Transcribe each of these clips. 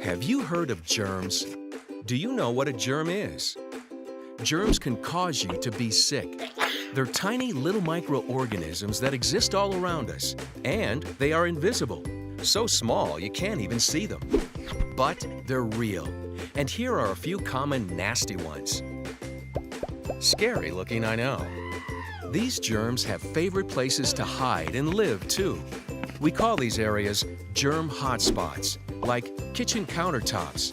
Have you heard of germs? Do you know what a germ is? Germs can cause you to be sick. They're tiny little microorganisms that exist all around us, and they are invisible. So small you can't even see them. But they're real. And here are a few common nasty ones. Scary looking, I know. These germs have favorite places to hide and live, too. We call these areas germ hotspots, like kitchen countertops,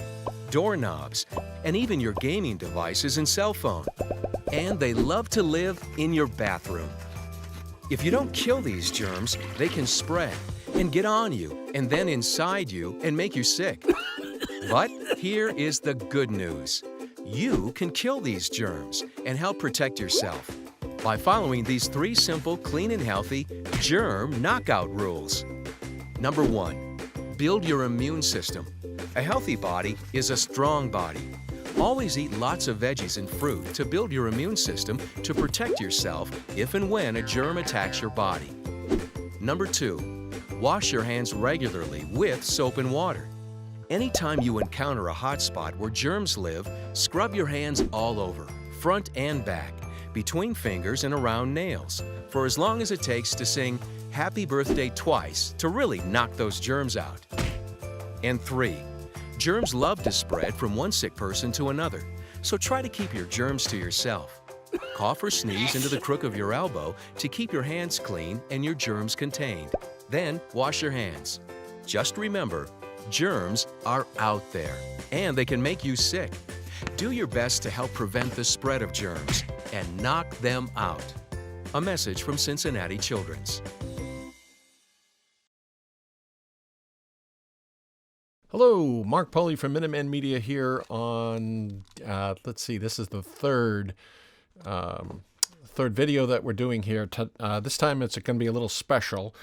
doorknobs, and even your gaming devices and cell phone. And they love to live in your bathroom. If you don't kill these germs, they can spread and get on you and then inside you and make you sick. But here is the good news. You can kill these germs and help protect yourself by following these 3 simple, clean and healthy germ knockout rules. Number 1, build your immune system. A healthy body is a strong body. Always eat lots of veggies and fruit to build your immune system to protect yourself if and when a germ attacks your body. Number 2, wash your hands regularly with soap and water. Anytime you encounter a hot spot where germs live, scrub your hands all over, front and back, between fingers and around nails, for as long as it takes to sing Happy Birthday twice to really knock those germs out. And 3, germs love to spread from one sick person to another, so try to keep your germs to yourself. Cough or sneeze into the crook of your elbow to keep your hands clean and your germs contained. Then wash your hands. Just remember, germs are out there, and they can make you sick. Do your best to help prevent the spread of germs and knock them out. A message from Cincinnati Children's. Hello, Mark Pauley from Minuteman Media here on, let's see, this is the third video that we're doing here. This time it's going to be a little special.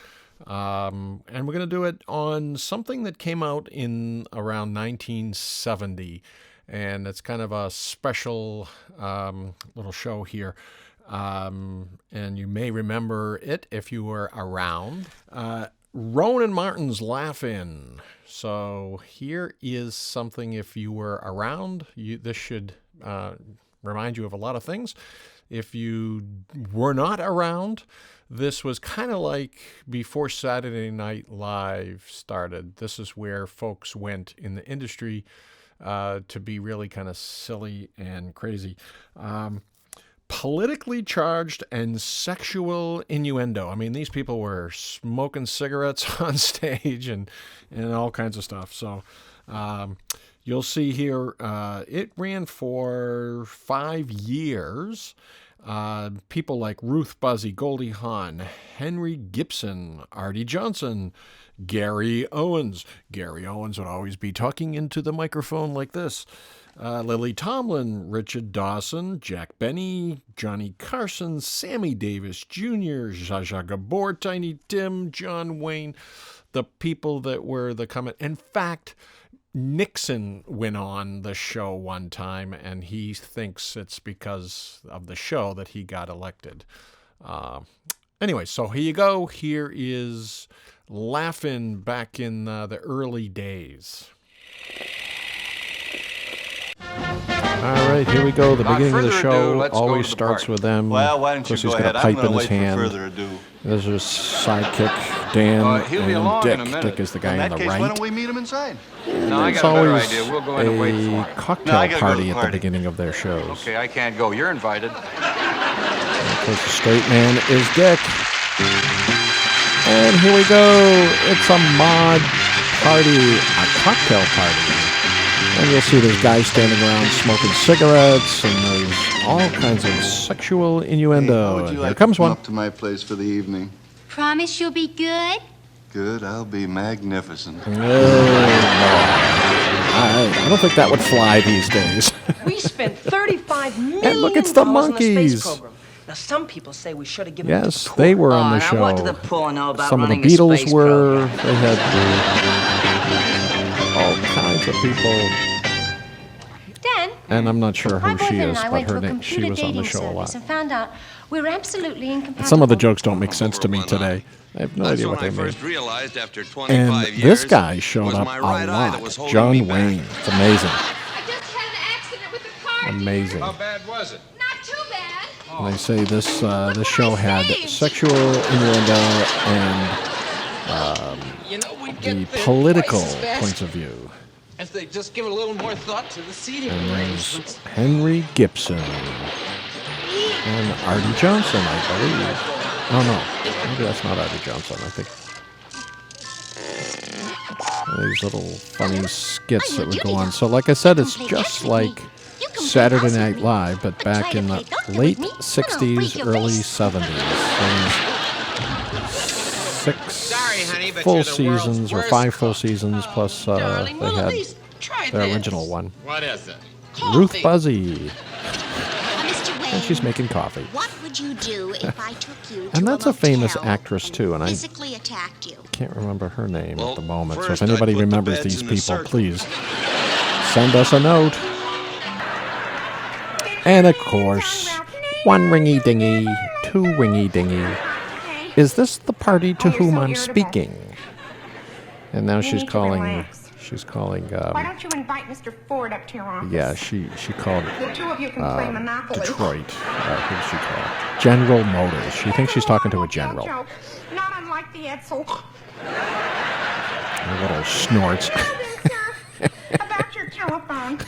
And we're going to do it on something that came out in around 1970. And it's kind of a special little show here. And you may remember it if you were around. Rowan and Martin's Laugh-In. So here is something, if you were around, this should remind you of a lot of things. If you were not around, this was kind of like before Saturday Night Live started. This is where folks went in the industry to be really kind of silly and crazy. Politically charged and sexual innuendo. I mean, these people were smoking cigarettes on stage and all kinds of stuff. So you'll see here, it ran for 5 years. People like Ruth Buzzy, Goldie Hawn, Henry Gibson, Artie Johnson, Gary Owens. Gary Owens would always be talking into the microphone like this. Lily Tomlin, Richard Dawson, Jack Benny, Johnny Carson, Sammy Davis Jr., Zsa Zsa Gabor, Tiny Tim, John Wayne, the people that were the comment. In fact, Nixon went on the show one time, and he thinks it's because of the show that he got elected. Anyway, so here you go. Here is Laugh-In back in the early days. All right, here we go. The beginning of the show always starts with them. Well, why don't you go ahead? I'm going to wait for further ado. There's his sidekick, Dan, and Dick. Dick is the guy on the right. In that case, why don't we meet him inside? No, I got a better idea. We'll go in and wait for him. Cocktail party at the beginning of their shows. Okay, I can't go. You're invited. And of course, the straight man is Dick. And here we go. It's a mod party, a cocktail party. And you'll see there's guys standing around smoking cigarettes, and there's all kinds of sexual innuendo. Hey, Here comes one. Up to my place for the evening. Promise you'll be good? Good, I'll be magnificent. I don't think that would fly these days. We spent $35 million And look, it's the on the monkeys. space program. Now, some people say we should have given Yes, it to they were on the now show. what do the poor know about Some of the running a Beatles space were. program? They had all kinds of people. Dan, And I'm not sure My who she boyfriend is, and I but went to her a name, she computer was on the dating show a lot. service and found out we were absolutely incompatible. Some of the jokes don't make sense to me today. I have no idea what they mean. And this guy showed up a lot. John Wayne. It's amazing. I just had an accident with the car. Amazing. How bad was it? Not too bad. And they say this show had sexual innuendo and the political points of view. If they just give a little more thought to the seating And there's arrangements. Henry Gibson and Artie Johnson, I believe. Oh no, maybe that's not Artie Johnson. I think these little funny skits that would go on. So, like I said, it's just like Saturday Night Live, but back in the late '60s, early '70s. 6 full seasons or 5 full seasons plus they had their original one. What is it? Ruth Buzzy. Mr. Wayne, And she's making coffee. what would you do if I took you to And that's a famous motel, actress too, and I physically attacked you? can't remember her name at the moment. So if first I'd anybody put the remembers beds these in the people, circle. please send us a note. And of course, 1 ringy dingy, 2 ringy dingy. Is this the party to whom I'm speaking? And now she's calling. Why don't you invite Mr. Ford up to your office? Yeah, she called The two of you can play Monopoly. Detroit. Who's she called? General Motors. She thinks she's talking to a general. Joke. Not unlike the Edsel. A little snorts. About your telephone.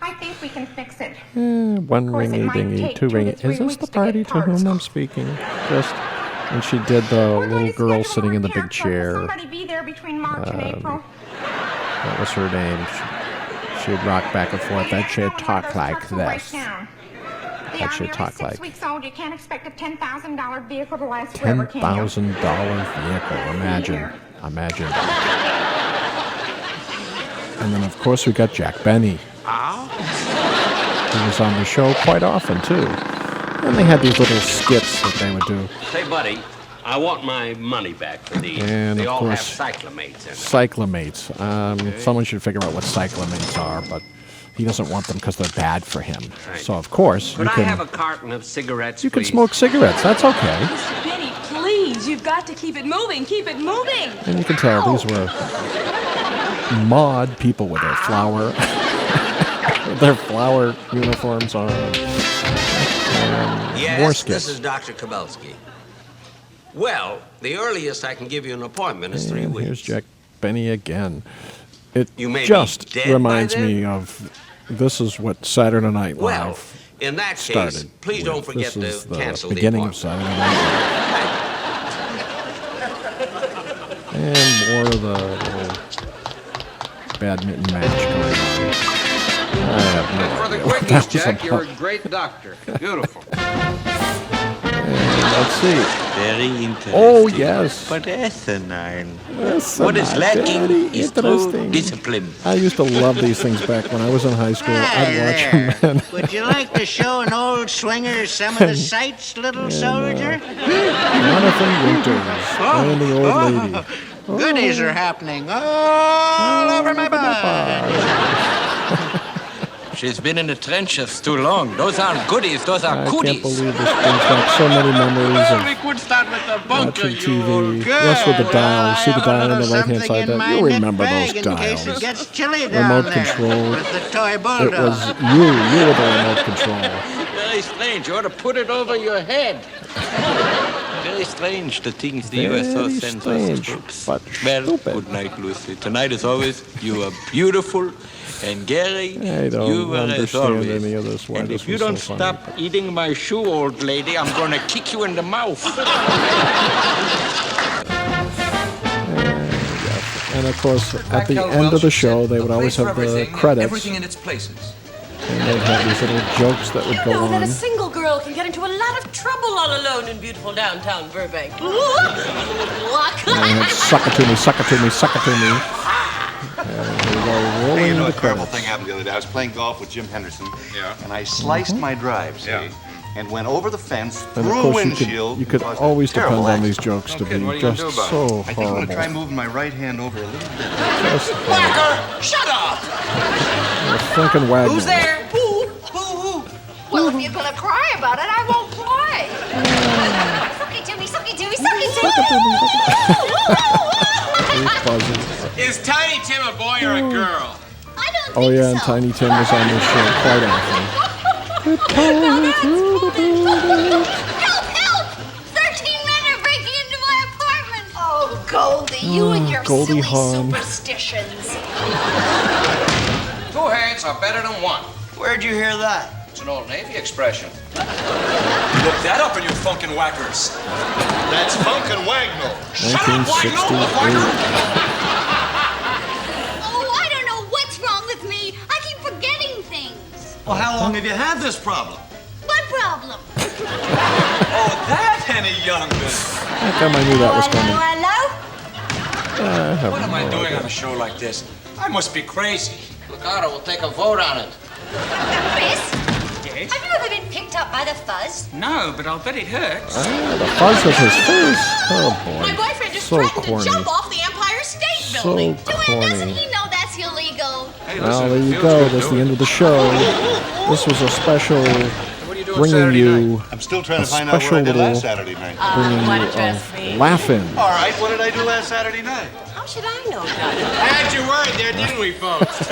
I think we can fix it. 1 course, it ringy might dingy, take 2 2 to ringy. 3 Is this weeks the to party get to whom parts. I'm speaking? Just when she did the little girl sitting in the big chair. Somebody be there between March and April. What was her name? She'd rock back and forth. That she'd talk like this. That she'd talk like. 6 weeks old. You can't expect a $10,000 vehicle to last forever, can you? $10,000 vehicle. Imagine. Imagine that. And then, of course, we got Jack Benny. He was on the show quite often, too. And they had these little skits that they would do. Say, buddy, I want my money back for these. And, they of all have course, cyclamates in them. Cyclamates. Someone should figure out what cyclamates are, but he doesn't want them because they're bad for him. Right. So, of course, Could I have a carton of cigarettes, you can please? smoke cigarettes. That's okay. Mr. Benny, please, you've got to keep it moving. Keep it moving. And you can tell these were mod people with their flower, their flower uniforms on. Yes, more this skits. is Dr. Kowalski. Well, the earliest I can give you an appointment is 3 And weeks. here's Jack Benny again. It You may be just dead by reminds then. me of this is what Saturday Night Well, Live in that started. case, please with. don't forget this is to the cancel beginning the of Saturday Night Live. And more of the little badminton match going on. I have no For the idea what that Quickies, was Jack, you're a about. great doctor. Beautiful. Let's see. Very interesting. Oh, yes. But asinine. Yes, What is lacking very is true interesting. discipline. I used to love these things back when I was in high school. I'd watch them. And Would you like to show an old swinger some of the sights, little soldier? Jonathan Winters playing the old lady. Goodies are happening all over my body. She's been in the trenches too long. Those aren't goodies, those are I cooties. can't believe this brings back so many memories We of could start with the bunker, watching you old TV. girl. Yes, with the dial. See the I dial on have the a right-hand little side something there. in You my remember nip those bag in case it dials. gets chilly down Remote there control. with the toy It bulldog. was you. You were the remote control. Very strange. You ought to put it over your head. Very strange, the things the USO Very sends strange, us troops. but Well, stupid. good night, Lucy. Tonight, as always, you are beautiful. And Gary, I don't you were as understand always. any of this. Why And this if you was so don't funny, stop eating my shoe, old lady, I'm going to kick you in the mouth. And of course, at the end of the show, they would always have the credits, Everything in its places. and they'd have these little jokes that would go Know that on. a single girl can get into a lot of trouble all alone in beautiful downtown Burbank. And they had suck it to me, suck it to me, suck it to me. And they go rolling Hey, you know, into a terrible credits. thing happened the other day. I was playing golf with Jim Henderson. Yeah. And I sliced my drive, see? Yeah. And went over the fence, And through of a course, windshield. you could and caused always a terrible depend on accident. these jokes to Okay, be what are you gonna just do about so I think I'm going horrible. to try moving my right hand over a little bit. Just Whacker, shut up! Franken Wagner. Who's there? Who? Well, if you're gonna cry about it, I won't play. Suck it to me, suck it to me, suck it to me. Is Tiny Tim a boy or a girl? I don't Oh, think yeah, so. and Tiny Tim was on this show quite often. Help, help! 13 men are breaking into my apartment. Oh, Goldie, you and your Goldie silly Hawn. superstitions. 2 heads are better than 1. Where'd you hear that? It's an old Navy expression. Look that up in your funkin' whackers. That's funkin' Wagnall. 1968. Oh, I don't know what's wrong with me. I keep forgetting things. Well, how long have you had this problem? What problem? Oh, that Henny Youngman. How come I knew that was coming? Hello? What am I doing on a show like this? I must be crazy. Look out, or we'll take a vote on it. Chris, Yes? have you ever been picked up by the fuzz? No, but I'll bet it hurts. The fuzz with his face. Oh, boy. My boyfriend just So threatened corny. to jump off the Empire State So Building. Doesn't corny. he know that's illegal? Hey, Well, listen, there you feels go. good That's the doing end of the show. This was a special What are you doing bringing Saturday you night? I'm still trying a to find out what special I did little last Saturday night. bringing what you dress of me? laughing. All right, what did I do last Saturday night? How should I know, Johnny? Had you worried there, didn't we, folks?